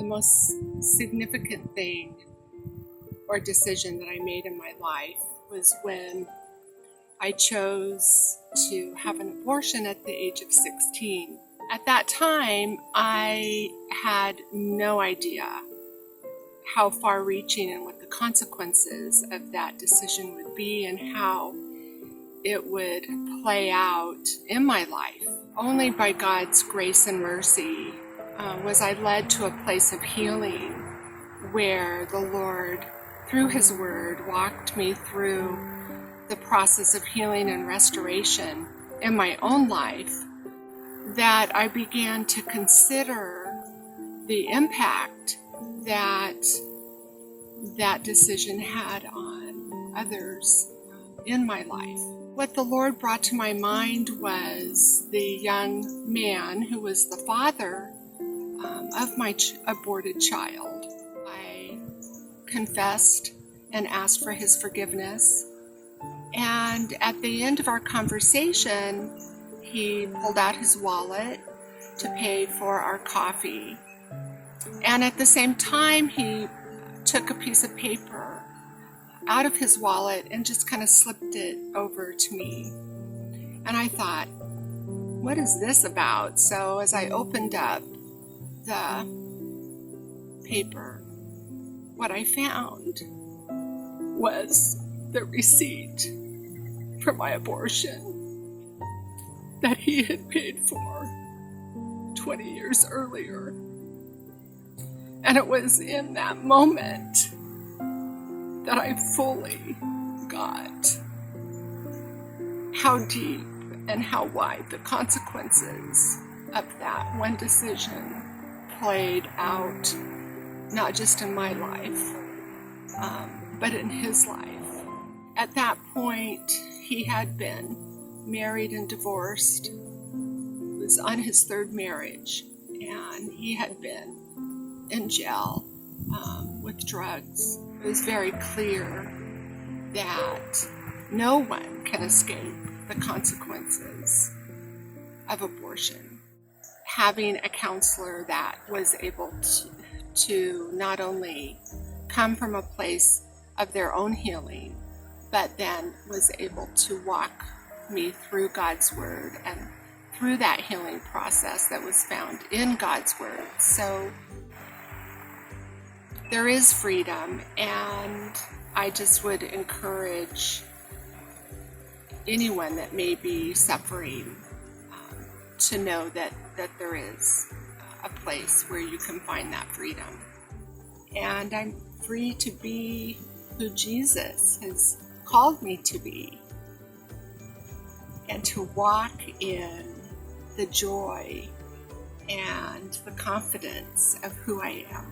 The most significant thing or decision that I made in my life was when I chose to have an abortion at the age of 16. At that time, I had no idea how far-reaching and what the consequences of that decision would be and how it would play out in my life. Only by God's grace and mercy was I led to a place of healing where the Lord, through His Word, walked me through the process of healing and restoration in my own life, that I began to consider the impact that that decision had on others in my life. What the Lord brought to my mind was the young man who was the father of my aborted child. I confessed and asked for his forgiveness. And at the end of our conversation, he pulled out his wallet to pay for our coffee. And at the same time, he took a piece of paper out of his wallet and just kind of slipped it over to me. And I thought, what is this about? So as I opened up the paper, what I found was the receipt for my abortion that he had paid for 20 years earlier. And it was in that moment that I fully got how deep and how wide the consequences of that one decision played out, not just in my life, but in his life. At that point, he had been married and divorced. He was on his third marriage, and he had been in jail with drugs. It was very clear that no one can escape the consequences of abortion. Having a counselor that was able to not only come from a place of their own healing, but then was able to walk me through God's Word and through that healing process that was found in God's Word. So there is freedom, and I just would encourage anyone that may be suffering to know that there is a place where you can find that freedom. And I'm free to be who Jesus has called me to be, and to walk in the joy and the confidence of who I am.